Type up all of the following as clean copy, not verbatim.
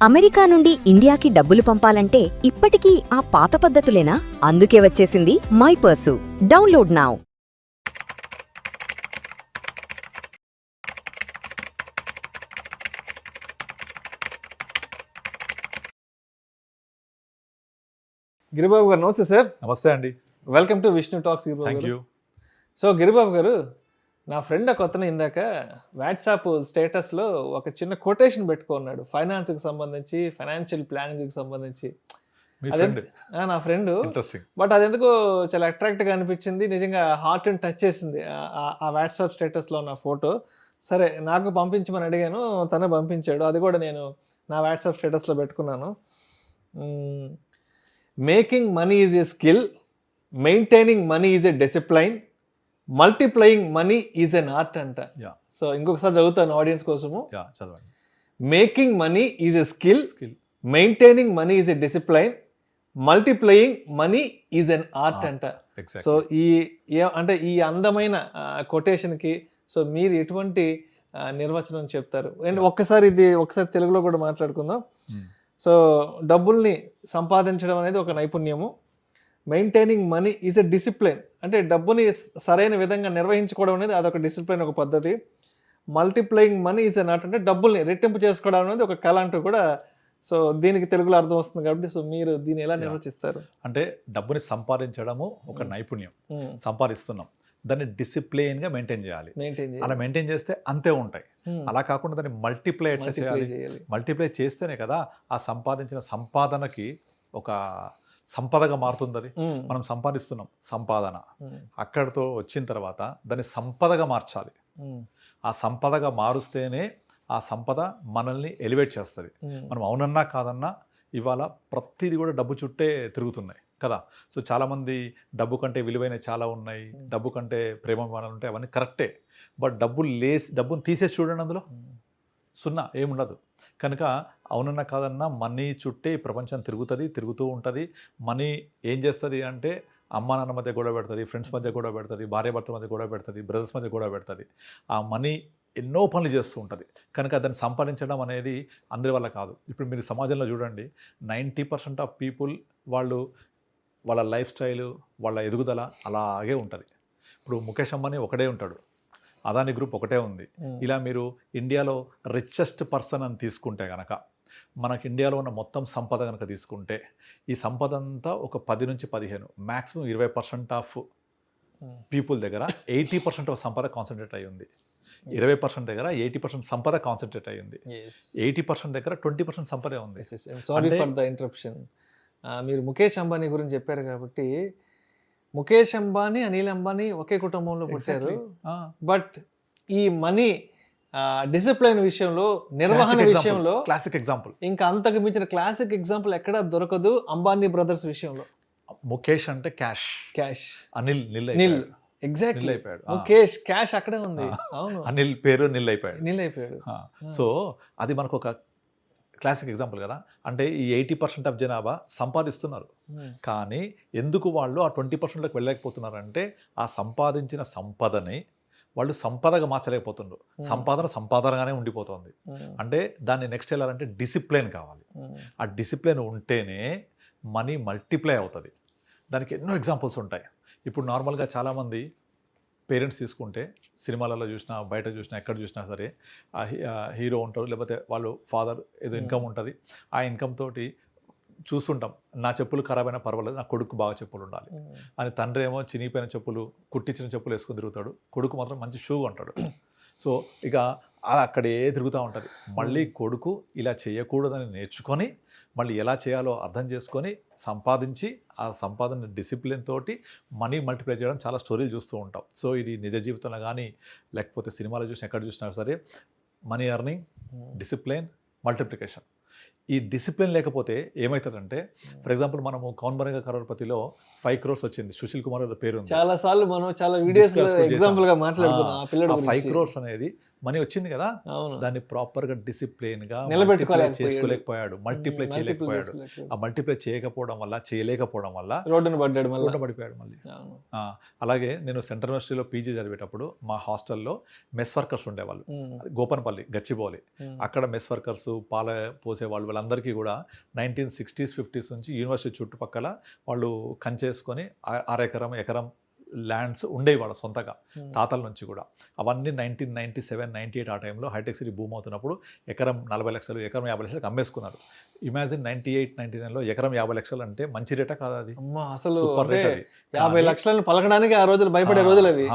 America నుండి ఇండియాకి డబ్బులు పంపాలంటే ఇప్పటికీ ఆ పాత పద్ధతులేనా? అందుకే వచ్చేసింది my purse. Download now. Giribabu గారు నమస్తే సార్. నమస్తే అండి. Welcome to Vishnu talks Giribabu thank గారు. యూ. సో గిరిబాబు గారు, నా ఫ్రెండ్ ఒక అతను ఇందాక వాట్సాప్ స్టేటస్లో ఒక చిన్న కొటేషన్ పెట్టుకున్నాడు, ఫైనాన్స్కి సంబంధించి, ఫైనాన్షియల్ ప్లానింగ్కి సంబంధించి. మీ అదే ఫ్రెండ్ నా ఫ్రెండ్. ఇంట్రెస్టింగ్. బట్ అది ఎందుకో చాలా అట్రాక్ట్గా అనిపించింది, నిజంగా హార్ట్ని టచ్ చేసింది ఆ వాట్సాప్ స్టేటస్లో ఉన్న ఫోటో. సరే నాకు పంపించమని అడిగాను, తనే పంపించాడు. అది కూడా నేను నా వాట్సాప్ స్టేటస్లో పెట్టుకున్నాను. Making money is a skill, maintaining money is a discipline, multiplying money is an art అంట. యా సో ఇంకొకసారి చదువుతాను ఆడియన్స్ కోసము. యా చదవండి. Making money is a skill, skill. Maintaining money is a discipline, multiplying money is an art అంట. So అంటే ఈ అందమైన కొటేషన్కి so మీరు ఎటువంటి నిర్వచనం చెప్తారు? అండ్ ఒకసారి తెలుగులో కూడా మాట్లాడుకుందాం. సో డబ్బుల్ని సంపాదించడం అనేది ఒక నైపుణ్యము, maintaining money is a discipline అంటే డబ్బుని సరైన విధంగా నిర్వహించుకోవడం అనేది అదొక డిసిప్లిన్, ఒక పద్ధతి. Multiplying money is an art అంటే డబ్బుల్ని రెట్టింపు చేసుకోవడం అనేది ఒక కళ అంటూ కూడా. సో దీనికి తెలుగులో అర్థం వస్తుంది కాబట్టి సో మీరు దీన్ని ఎలా నిర్వచిస్తారు? అంటే డబ్బుని సంపాదించడము ఒక నైపుణ్యం, సంపాదిస్తున్నాం, దాన్ని డిసిప్లిన్గా మెయింటైన్ చేయాలి. అలా మెయింటైన్ చేస్తే అంతే ఉంటాయి. అలా కాకుండా దాన్ని మల్టిప్లై ఎట్లా చేయాలి? మల్టిప్లై చేస్తేనే కదా ఆ సంపాదించిన సంపాదనకి ఒక సంపదగా మారుతుంది. అది మనం సంపాదిస్తున్నాం, సంపాదన అక్కడితో వచ్చిన తర్వాత దాన్ని సంపదగా మార్చాలి. ఆ సంపదగా మారుస్తేనే ఆ సంపద మనల్ని ఎలివేట్ చేస్తుంది. మనం అవునన్నా కాదన్నా ఇవాళ ప్రతిదీ కూడా డబ్బు చుట్టే తిరుగుతున్నాయి కదా. సో చాలామంది డబ్బు కంటే విలువైన చాలా ఉన్నాయి, డబ్బు కంటే ప్రేమాభిమానాలు ఉంటాయి, అవన్నీ కరెక్టే. బట్ డబ్బుని తీసేసి చూడండి, అందులో సున్నా ఏముండదు. కనుక అవునన్నా కాదన్నా మనీ చుట్టే ఈ ప్రపంచం తిరుగుతూ ఉంటుంది. మనీ ఏం చేస్తుంది అంటే అమ్మా నాన్న మధ్య గొడవ పెడుతుంది, ఫ్రెండ్స్ మధ్య గొడవ పెడుతుంది, భార్యాభర్తల మధ్య గొడవ పెడుతుంది, బ్రదర్స్ మధ్య గొడవ పెడుతుంది. ఆ మనీ ఎన్నో పనులు చేస్తూ ఉంటుంది. కనుక దాన్ని సంపాదించడం అనేది అందరి వల్ల కాదు. ఇప్పుడు మీరు సమాజంలో చూడండి, 90% ఆఫ్ పీపుల్ వాళ్ళ లైఫ్ స్టైలు, వాళ్ళ ఎదుగుదల అలాగే ఉంటుంది. ఇప్పుడు ముఖేష్ అంబానీ ఒకడే ఉంటాడు, అదాని గ్రూప్ ఒకటే ఉంది. ఇలా మీరు ఇండియాలో రిచెస్ట్ పర్సన్ అని తీసుకుంటే కనుక, మనకి ఇండియాలో ఉన్న మొత్తం సంపద కనుక తీసుకుంటే ఈ సంపద అంతా ఒక 10 నుంచి 15 మ్యాక్సిమం 20% ఆఫ్ పీపుల్ దగ్గర 80% ఆఫ్ సంపద కాన్సన్ట్రేట్ అయి ఉంది. 20% దగ్గర 80% సంపద కాన్సన్ట్రేట్ అయ్యింది. 80% దగ్గర 20% సంపదే ఉంది. Sorry for the interruption. మీరు ముఖేష్ అంబానీ గురించి చెప్పారు కాబట్టి, ముఖేష్ అంబానీ, అనిల్ అంబానీ ఒకే కుటుంబంలో పుట్టారు. బట్ ఈ మనీ డిసిప్లిన్ విషయంలో, నిర్వహణ విషయంలో క్లాసిక్ ఎగ్జాంపుల్, ఇంకా అంతకు మించిన క్లాసిక్ ఎగ్జాంపుల్ ఎక్కడా దొరకదు అంబానీ బ్రదర్స్ విషయంలో. ముఖేష్ అంటే క్యాష్, అనిల్ నిల్. ఎగ్జాక్ట్లీ, ముఖేష్ క్యాష్ అక్కడే ఉంది. అవును, అనిల్ పేరు నిల్ అయిపోయాడు. సో అది మనకు ఒక క్లాసిక్ ఎగ్జాంపుల్ కదా. అంటే ఈ 80% ఆఫ్ జనాభా సంపాదిస్తున్నారు, కానీ ఎందుకు వాళ్ళు ఆ 20%లోకి వెళ్ళలేకపోతున్నారు అంటే ఆ సంపాదించిన సంపదని వాళ్ళు సంపదగా మార్చలేకపోతున్నారు. సంపాదనగానే ఉండిపోతుంది. అంటే దాన్ని నెక్స్ట్ వెళ్ళాలంటే డిసిప్లిన్ కావాలి. ఆ డిసిప్లిన్ ఉంటేనే మనీ మల్టిప్లై అవుతుంది. దానికి ఎన్నో ఎగ్జాంపుల్స్ ఉంటాయి. ఇప్పుడు నార్మల్గా చాలామంది పేరెంట్స్ తీసుకుంటే, సినిమాలలో చూసినా, బయట చూసినా, ఎక్కడ చూసినా సరే హీరో ఉంటారు, లేకపోతే వాళ్ళు ఫాదర్ ఏదో ఇన్కమ్ ఉంటుంది. ఆ ఇన్కమ్ తోటి చూస్తుంటాం, నా చెప్పులు ఖరాబ్ అయినా పర్వాలేదు, నా కొడుకు బాగా చెప్పులు ఉండాలి అని. తండ్రి ఏమో చినిగిపోయిన చెప్పులు, కుట్టించిన చెప్పులు వేసుకొని తిరుగుతాడు, కొడుకు మాత్రం మంచి షూ ఉంటాడు. సో ఇక అది అక్కడే తిరుగుతూ ఉంటుంది. మళ్ళీ కొడుకు ఇలా చేయకూడదని నేర్చుకొని, మళ్ళీ ఎలా చేయాలో అర్థం చేసుకొని సంపాదించి, ఆ సంపాదన డిసిప్లిన్ తోటి మనీ మల్టిప్లై చేయడం చాలా స్టోరీలు చూస్తూ ఉంటాం. సో ఇది నిజ జీవితంలో కానీ, లేకపోతే సినిమాలో చూసినా, ఎక్కడ చూసినా సరే మనీ ఎర్నింగ్, డిసిప్లిన్, మల్టిప్లికేషన్. ఈ డిసిప్లిన్ లేకపోతే ఏమవుతుందంటే, ఫర్ ఎగ్జాంపుల్ మనము కౌన్ బనేగా కరోడ్పతిలో 5 crores వచ్చింది, సుశీల్ కుమార్ పేరు ఉంది. చాలా సార్లు మనం చాలా వీడియోస్ ఎగ్జాంపుల్ గా మాట్లాడుకున్నాం. 5 crores అనేది మనీ వచ్చింది కదా, అవును. దాన్ని ప్రాపర్గా డిసిప్లిన్గా నిలబెట్టుకోలేకపోయాడు, మల్టిప్లై చేయలేకపోయాడు. ఆ మల్టిప్లై చేయలేకపోవడం వల్ల రోడ్డున పడ్డాడు, పడిపోయాడు మళ్ళీ. అలాగే నేను సెంట్రల్ యూనివర్సిటీలో పీజీ చదివేటప్పుడు మా హాస్టల్లో మెస్ వర్కర్స్ ఉండేవాళ్ళు, గోపన్పల్లి గచ్చిబౌలి. అక్కడ మెస్ వర్కర్స్, పాల పోసేవాళ్ళు, వాళ్ళందరికీ కూడా 1960s 50s నుంచి యూనివర్సిటీ చుట్టుపక్కల వాళ్ళు కంచేసుకొని ఎకరం ల్యాండ్స్ ఉండేవి వాళ్ళ సొంతగా తాతల నుంచి కూడా. అవన్నీ 1997, 98 ఆ టైంలో హైటెక్ సిటీ భూమి అవుతున్నప్పుడు ఎకరం 40 లక్షలు, ఎకరం 50 లక్షలకు అమ్మేసుకున్నారు. ఇమాజిన్ 98, 99లో ఎకరం 50 లక్షలు అంటే మంచి రేటా కాదు అది? అసలు సూపర్ రేట్ అది. 50 లక్షలను పలకడానికి ఆ రోజులు భయపడే రోజులు అవి.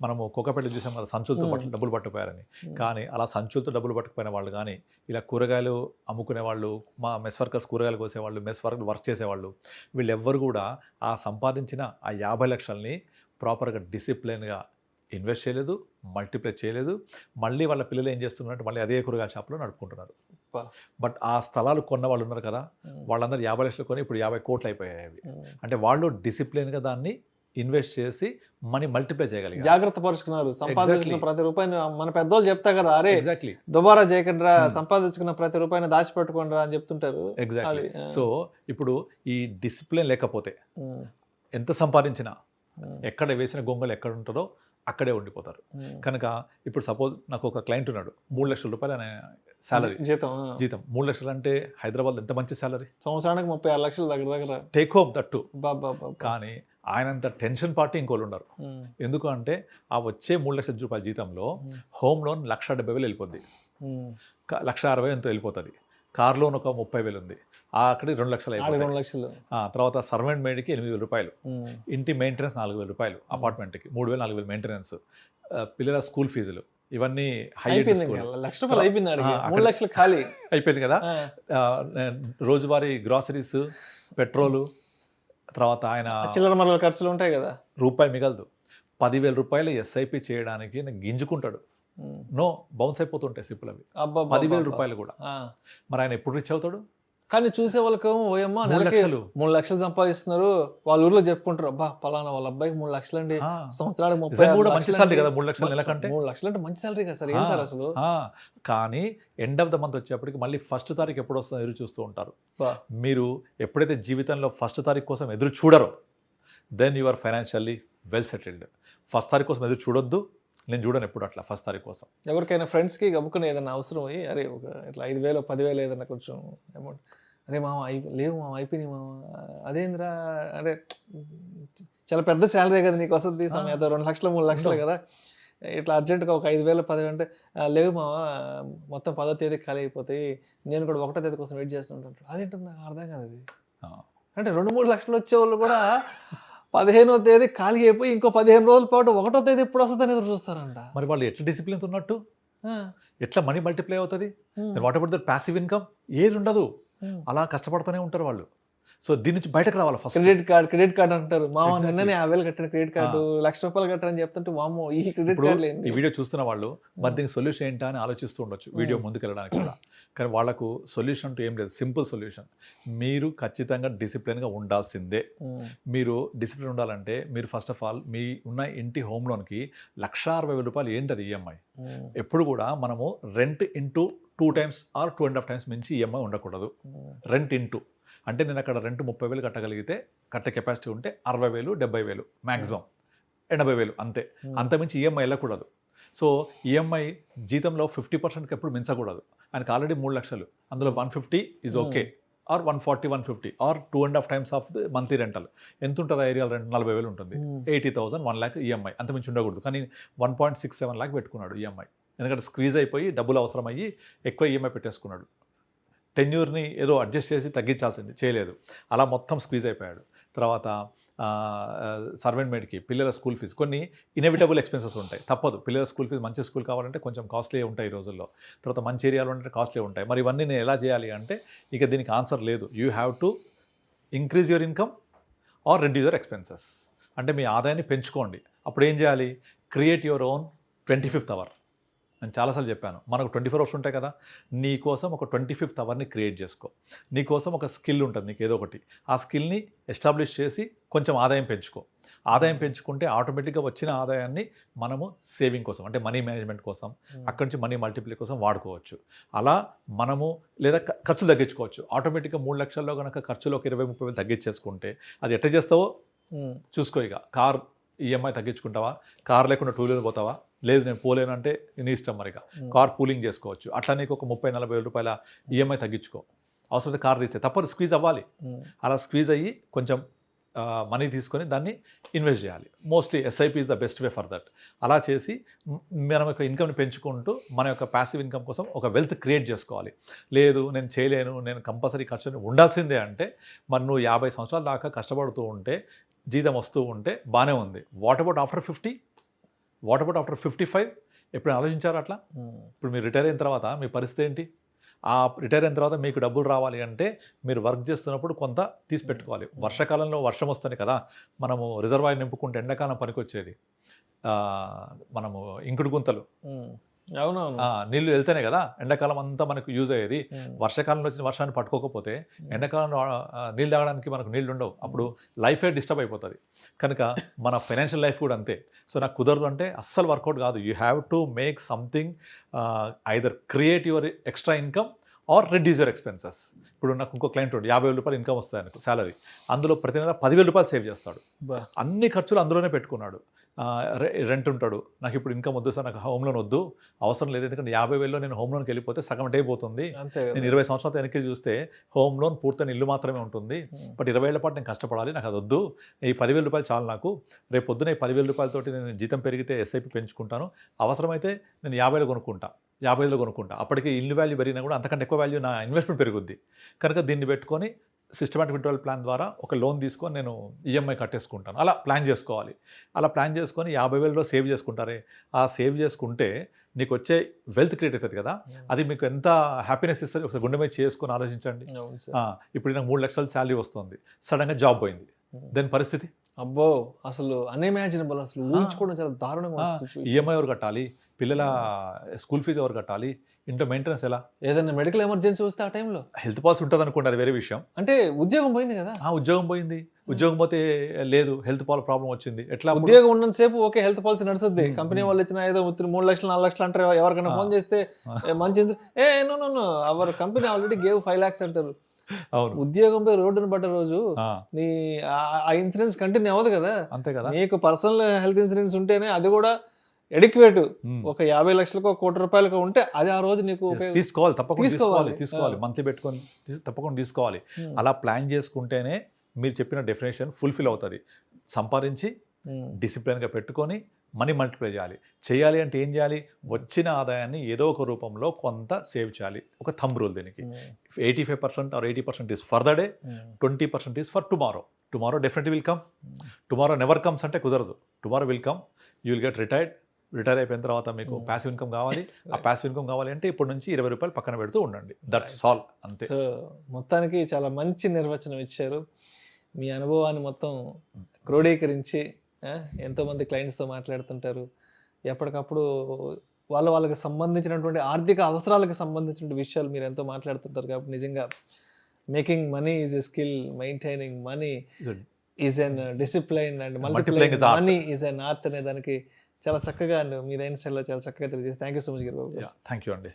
మనము కోకపేట చూసాం కదా, సంచులతో డబ్బులు పట్టుకుపోయారని. కానీ అలా సంచులతో డబ్బులు పట్టుకుపోయిన వాళ్ళు కానీ, ఇలా కూరగాయలు అమ్ముకునే వాళ్ళు, మా మెస్ వర్కర్స్ కూరగాయలు కోసేవాళ్ళు, మెస్ వర్క్ చేసేవాళ్ళు, వీళ్ళెవ్వరు కూడా ఆ సంపాదించిన ఆ 50 లక్షల్ని ప్రాపర్గా డిసిప్లిన్గా ఇన్వెస్ట్ చేయలేదు, మల్టిప్లై చేయలేదు. మళ్ళీ వాళ్ళ పిల్లలు ఏం చేస్తున్నారంటే మళ్ళీ అదే కూరగాయల షాప్లో నడుపుకుంటున్నారు. బట్ ఆ స్థలాలు కొన్న వాళ్ళు ఉన్నారు కదా, వాళ్ళందరూ 50 లక్షలు కొని ఇప్పుడు 50 కోట్లు అయిపోయాయి అవి. అంటే వాళ్ళు డిసిప్లిన్గా దాన్ని ఇన్వెస్ట్ చేసి మనీ మల్టిప్లై చేయగలిగారు, జాగ్రత్త పరుచుకున్నారు. సంపాదించుకున్న ప్రతి రూపాయిని మన పెద్దోళ్ళు చెప్తా కదా, అరే ఎగ్జాక్ట్లీ దుబారా చేయకుండా సంపాదించుకున్న ప్రతి రూపాయిని దాచిపెట్టుకోండి అని చెప్తుంటారు. ఎగ్జాక్ట్లీ. సో ఇప్పుడు ఈ డిసిప్లిన్ లేకపోతే ఎంత సంపాదించినా ఎక్కడ వేసిన గొంగలు ఎక్కడ ఉంటుందో అక్కడే ఉండిపోతారు. కనుక ఇప్పుడు సపోజ్ నాకు ఒక క్లయింట్ ఉన్నాడు, 3 లక్షల రూపాయలు అనే శాలరీ, జీతం 3 లక్షలు అంటే హైదరాబాద్ ఎంత మంచి శాలరీ, సంవత్సరానికి 36 లక్షలు దగ్గర టేక్ హోమ్ దట్టు. కానీ ఆయనంత టెన్షన్ పార్టీ ఇంకోళ్ళు ఉన్నారు. ఎందుకు అంటే ఆ వచ్చే 3 లక్షల రూపాయల జీతంలో హోమ్ లోన్ 1,70,000 వెళ్ళిపోద్ది, 1,60,000 ఎంతో వెళ్ళిపోతుంది. కార్ లోన్ ఒక 30,000 ఉంది, అక్కడ 2 లక్షలు. తర్వాత సర్వెంట్ మేడ్కి 8,000 రూపాయలు, ఇంటి మెయింటెనెన్స్ 4,000 రూపాయలు, అపార్ట్మెంట్కి 3,000, 4,000 మెయింటెనెన్స్, పిల్లల స్కూల్ ఫీజులు, ఇవన్నీ అయిపోయింది కదా. రోజువారీ గ్రాసరీస్, పెట్రోలు, తర్వాత ఆయన చిల్లర ఖర్చులు ఉంటాయి కదా, రూపాయి మిగలదు. 10,000 రూపాయలు ఎస్ఐపి చేయడానికి గింజుకుంటాడు, నో బౌన్స్ అయిపోతుంటాయి సిప్పులు అవి, 10,000 రూపాయలు కూడా. మరి ఆయన ఎప్పుడు రిచ్ అవుతాడు? కానీ చూసే వాళ్ళకి ఓయమ్మా 3 లక్షలు సంపాదిస్తున్నారు, వాళ్ళ ఊర్లో చెప్పుకుంటారు, అబ్బా పలానా వాళ్ళ అబ్బాయికి 3 లక్షలు అండి, సంవత్సరానికి 30 మంచి సాలరీ కదా, 3 లక్షలు నెలకంటే. 3 లక్షలు అంటే మంచి సాలరీ కదా సార్, ఏం సార్ అసలు. కానీ ఎండ్ ఆఫ్ ద మంత్ వచ్చేప్పటికి మళ్ళీ ఫస్ట్ తారీఖు ఎప్పుడు వస్తుందో ఎదురు చూస్తూ ఉంటారు. మీరు ఎప్పుడైతే జీవితంలో ఫస్ట్ తారీఖు కోసం ఎదురు చూడరో, then you are financially well settled. First తారీఖు కోసం ఎదురు చూడొద్దు, నేను చూడను ఎప్పుడు అట్లా ఫస్ట్ తారీఖు కోసం. ఎవరికైనా ఫ్రెండ్స్కి గబుకుని ఏదైనా అవసరం అయ్యి, అరే ఒక ఇట్లా 5,000, 10,000 ఏదైనా కొంచెం అమౌంట్, అరే మామ లేవు మామ అయిపోయినాయి మామ, అదేంద్రా అంటే చాలా పెద్ద శాలరీ కదా నీకు వస్తుంది, ఏదో 2 లక్షలు 3 లక్షలు కదా, ఇట్లా అర్జెంటుగా ఒక 5,000, 10,000 అంటే లేవు మామ మొత్తం 10వ తేదీ ఖాళీ అయిపోతాయి, నేను కూడా 1వ తేదీ కోసం వెయిట్ చేస్తుంటాను. అదేంటో నాకు అర్థం కాదు అది. అంటే 2-3 లక్షలు వచ్చేవాళ్ళు కూడా 15వ తేదీ ఖాళీ అయిపోయి ఇంకో 15 రోజుల పాటు 1వ తేదీ ఎప్పుడు వస్తుందని ఎదురు చూస్తారంట. మరి వాళ్ళు ఎట్లా డిసిప్లిన్ ఉన్నట్టు, ఎట్లా మనీ మల్టిప్లై అవుతుంది? What about their passive income? ఏది ఉండదు, అలా కష్టపడుతూనే ఉంటారు వాళ్ళు. సో దీని నుంచి బయటకు రావాలి. ఫస్ట్ క్రెడిట్ కార్డ్ అంటారు, మామ నిన్ననే 50,000 కట్టిన క్రెడిట్ కార్డు, 1,00,000 రూపాయలు కట్టారని చెప్తుంటే వామో ఈ క్రెడిట్ కార్డు లేదు. ఈ వీడియో చూస్తున్న వాళ్ళు మరి దీనికి సొల్యూషన్ ఏంటా అని ఆలోచిస్తూ ఉండొచ్చు వీడియో ముందుకు వెళ్ళడానికి కూడా. కానీ వాళ్ళకు సొల్యూషన్ అంటూ ఏం లేదు, సింపుల్ సొల్యూషన్. మీరు ఖచ్చితంగా డిసిప్లిన్గా ఉండాల్సిందే. మీరు డిసిప్లిన్ ఉండాలంటే మీరు ఫస్ట్ ఆఫ్ ఆల్ మీ ఉన్న ఇంటి హోమ్ లోన్కి 1,60,000 రూపాయలు ఏంటది ఈఎంఐ. ఎప్పుడు కూడా మనము rent into 2 times or 2.5 times మించి ఈఎంఐ ఉండకూడదు. రెంట్ ఇంటూ అంటే నేను అక్కడ రెంట్ 30,000 కట్టగలిగితే, కట్టే కెపాసిటీ ఉంటే 60,000, 70,000 మ్యాక్సిమం 80,000 అంతే, అంతమించి ఈఎంఐ వెళ్ళకూడదు. సో ఈఎంఐ జీతంలో 50%కి ఎప్పుడు మించకూడదు. ఆయనకు ఆల్రెడీ 3 లక్షలు, అందులో 150 is okay, or 140, 150 or 2.5 times of the monthly rental. ఎంత ఉంటుంది ఆ ఏరియాలో రెంట్? 40,000 ఉంటుంది. 80,000, 1 lakh ఈఎంఐ, అంతమించి ఉండకూడదు. కానీ 1.67 lakh పెట్టుకున్నాడు ఈఎంఐ, ఎందుకంటే స్క్వీజ్ అయిపోయి డబ్బులు అవసరమయ్యి ఎక్కువ ఈఎంఐ పెట్టేసుకున్నాడు. టెన్యూర్ని ఏదో అడ్జస్ట్ చేసి తగ్గించాల్సింది, చేయలేదు, అలా మొత్తం స్క్వీజ్ అయిపోయాడు. తర్వాత సర్వెంట్ మేడ్కి, పిల్లల స్కూల్ ఫీజు, కొన్ని ఇన్ఎవిటబుల్ ఎక్స్పెన్సెస్ ఉంటాయి, తప్పదు. పిల్లల స్కూల్ ఫీజు, మంచి స్కూల్ కావాలంటే కొంచెం కాస్ట్లీ ఉంటాయి ఈ రోజుల్లో. తర్వాత మంచి ఏరియాలో ఉంటే కాస్ట్లీ ఉంటాయి. మరి ఇవన్నీ నేను ఎలా చేయాలి అంటే ఇక దీనికి ఆన్సర్ లేదు. You have to increase your income or reduce your expenses. అంటే మీ ఆదాయాన్ని పెంచుకోండి. అప్పుడు ఏం చేయాలి? Create your own 25th hour. నేను చాలాసార్లు చెప్పాను, మనకు 24 hours ఉంటాయి కదా, నీ కోసం ఒక 25th hourని క్రియేట్ చేసుకో. నీ కోసం ఒక స్కిల్ ఉంటుంది నీకు ఏదో ఒకటి, ఆ స్కిల్ని ఎస్టాబ్లిష్ చేసి కొంచెం ఆదాయం పెంచుకో. ఆదాయం పెంచుకుంటే ఆటోమేటిక్గా వచ్చిన ఆదాయాన్ని మనము సేవింగ్ కోసం అంటే మనీ మేనేజ్మెంట్ కోసం అక్కడి నుంచి మనీ మల్టిప్లై కోసం వాడుకోవచ్చు. అలా మనము లేదా ఖర్చులు తగ్గించుకోవచ్చు. ఆటోమేటిక్గా 3 లక్షల్లో కనుక ఖర్చులు ఒక 20-30 వేలు తగ్గించేసుకుంటే అది ఎట్లా చేస్తావో చూసుకో. ఇక కార్ ఈఎంఐ తగ్గించుకుంటావా, కార్ లేకుండా 2 వీలర్ పోతావా, లేదు నేను పోలేను అంటే నీ ఇష్టం. మరిగా కార్ పూలింగ్ చేసుకోవచ్చు. అట్లా నీకు ఒక 30-40 వేల రూపాయల ఈఎంఐ తగ్గించుకో. అవసరమైతే కార్ తీస్తే తప్పదు, స్క్వీజ్ అవ్వాలి. అలా స్క్వీజ్ అయ్యి కొంచెం మనీ తీసుకొని దాన్ని ఇన్వెస్ట్ చేయాలి. Mostly SIP is the best way for that. అలా చేసి మనం యొక్క ఇన్కమ్ని పెంచుకుంటూ మన యొక్క ప్యాసివ్ ఇన్కమ్ కోసం ఒక వెల్త్ క్రియేట్ చేసుకోవాలి. లేదు నేను చేయలేను, నేను కంపల్సరీ ఖర్చుని ఉండాల్సిందే అంటే మరి నువ్వు 50 సంవత్సరాల దాకా కష్టపడుతూ ఉంటే జీతం వస్తూ ఉంటే బాగానే ఉంది. What about after 50? What about after 55? ఎప్పుడు ఆలోచించారు అట్లా? ఇప్పుడు మీరు రిటైర్ అయిన తర్వాత మీ పరిస్థితి ఏంటి? ఆ రిటైర్ అయిన తర్వాత మీకు డబ్బులు రావాలి అంటే మీరు వర్క్ చేస్తున్నప్పుడు కొంత తీసి పెట్టుకోవాలి. వర్షాకాలంలో వర్షం వస్తుంది కదా, మనము రిజర్వాయర్ నింపుకుంటే ఎండాకాలం పనికొచ్చేది. మనము ఇంకుడు గుంతలు అవునవును నీళ్లు వెళ్తేనే కదా ఎండాకాలం అంతా మనకు యూజ్ అయ్యేది. వర్షాకాలంలో వచ్చిన వర్షాన్ని పట్టుకోకపోతే ఎండాకాలంలో నీళ్ళు తాగడానికి మనకు నీళ్ళు ఉండవు. అప్పుడు లైఫే డిస్టర్బ్ అయిపోతుంది. కనుక మన ఫైనాన్షియల్ లైఫ్ కూడా అంతే. సో నాకు కుదరదు అంటే అస్సలు వర్కౌట్ కాదు. You have to make something, either create your extra income or reduce your expenses. ఇప్పుడు నాకు ఇంకో క్లయింట్ 50,000 రూపాయలు ఇన్కమ్ వస్తుంది ఆయనకు శాలరీ. అందులో ప్రతి నెల 10,000 రూపాయలు సేవ్ చేస్తాడు. అన్ని ఖర్చులు అందులోనే పెట్టుకున్నాడు. రెంట్ ఉంటాడు, నాకు ఇప్పుడు ఇన్కమ్ వద్దు సార్, నాకు హోమ్ లోన్ వద్దు, అవసరం లేదు, ఎందుకంటే 50,000లో నేను హోమ్ లోన్కి వెళ్ళిపోతే సగం డే పోతుంది. నేను 20 సంవత్సరాల వెనక్కి చూస్తే హోమ్ లోన్ పూర్తయిన ఇల్లు మాత్రమే ఉంటుంది. బట్ 20 ఏళ్ల పాటు నేను కష్టపడాలి, నాకు అది వద్దు, ఈ 10,000 రూపాయలు చాలు నాకు. రేపు పొద్దున ఈ 10,000 రూపాయలతోటి నేను జీతం పెరిగితే ఎస్ఐపి పెంచుకుంటాను, అవసరమైతే నేను 50లో కొనుక్కుంటా, 50లో కొనుక్కుంటా. అప్పటికి ఇల్లు వాల్యూ పెరిగినా కూడా అంతకంటే ఎక్కువ వాల్యూ నా ఇన్వెస్ట్మెంట్ పెరుగుద్ది. కనుక దీన్ని పెట్టుకొని సిస్టమాటిక్ విత్డ్రావల్ ప్లాన్ ద్వారా ఒక లోన్ తీసుకొని నేను ఈఎంఐ కట్టేసుకుంటాను. అలా ప్లాన్ చేసుకోవాలి. అలా ప్లాన్ చేసుకొని 50,000లో సేవ్ చేసుకుంటారే, ఆ సేవ్ చేసుకుంటే నీకు వచ్చే వెల్త్ క్రియేట్ అవుతుంది కదా, అది మీకు ఎంత హ్యాపీనెస్ ఇస్తుంది ఒకసారి గుండె మీద చేసుకొని ఆలోచించండి. ఇప్పుడు నాకు 3 లక్షల శాలరీ వస్తుంది, సడన్గా జాబ్ పోయింది, దాని పరిస్థితి అబ్బో అసలు అన్ఇమాజినబుల్, అసలు ఊహించుకోవడం చాలా దారుణంగా. ఈఎంఐ ఎవరు కట్టాలి, పిల్లల స్కూల్ ఫీజు ఎవరు కట్టాలి, ఇంట్లో మెయింటెనెన్స్ ఎలా, ఏదైనా మెడికల్ ఎమర్జెన్సీ వస్తే ఆ టైంలో హెల్త్ పాలసీ ఉంటుంది అనుకోండి, అది వేరే విషయం. అంటే ఉద్యోగం పోయింది కదా, ఉద్యోగం పోయింది, ఉద్యోగం పోతే లేదు హెల్త్ ప్రాబ్లం వచ్చింది, ఎట్లా? ఉద్యోగం ఉన్నంతసేపు ఓకే హెల్త్ పాలసీ నడుస్తుంది, కంపెనీ వాళ్ళు ఇచ్చిన ఏదో 3 లక్షలు 4 లక్షలు అంటారు. ఎవరికైనా ఫోన్ చేస్తే మంచి no our company already gave 5 lakhs అంటారు. ఉద్యోగంపై రోడ్డును పడ్డ రోజు నీ ఆ ఇన్సూరెన్స్ కంటిన్యూ అవ్వదు కదా. అంతే కదా, నీకు పర్సనల్ హెల్త్ ఇన్సూరెన్స్ ఉంటేనే అది కూడా ఎడిక్వేట్. ఒక 50 లక్షలకు 1 కోటి రూపాయలకు ఉంటే అది ఆ రోజు నీకు తీసుకోవాలి, తప్పకుండా తీసుకోవాలి, మంత్లీ పెట్టుకొని తప్పకుండా తీసుకోవాలి. అలా ప్లాన్ చేసుకుంటేనే మీరు చెప్పిన డెఫినేషన్ ఫుల్ఫిల్ అవుతుంది. సంపాదించి డిసిప్లిన్గా పెట్టుకొని మనీ మల్టిప్లై చేయాలి అంటే ఏం చేయాలి? వచ్చిన ఆదాయాన్ని ఏదో ఒక రూపంలో కొంత సేవ్ చేయాలి. ఒక థంబ్ రూల్ దీనికి, 85% or 80% is for the day, 20% is for tomorrow definitely will come. Tomorrow never comes అంటే కుదరదు. Tomorrow will come, you will get retire అయిపోయిన తర్వాత మీకు ప్యాసివ్ ఇన్కమ్ కావాలి. ఆ ప్యాసివ్ ఇన్కమ్ కావాలి అంటే ఇప్పటి నుంచి 20 రూపాయలు పక్కన పెడుతూ ఉండండి. దట్స్ ఆల్, అంతే. సో మొత్తానికి చాలా మంచి నిర్వచనం ఇచ్చారు. మీ అనుభవాన్ని మొత్తం క్రోడీకరించి ఎంతోమంది క్లయింట్స్తో మాట్లాడుతుంటారు. ఎప్పటికప్పుడు వాళ్ళకి సంబంధించినటువంటి ఆర్థిక అవసరాలకు సంబంధించిన విషయాలు మీరు ఎంతో మాట్లాడుతుంటారు. కాబట్టి నిజంగా making money is a skill, maintaining money is an discipline and multiplying money is an art అనే దానికి చాలా చక్కగా మీదైన స్టైల్లో చాలా చక్కగా తెలియజేసి thank you so much Giribabu. Thank you అండి.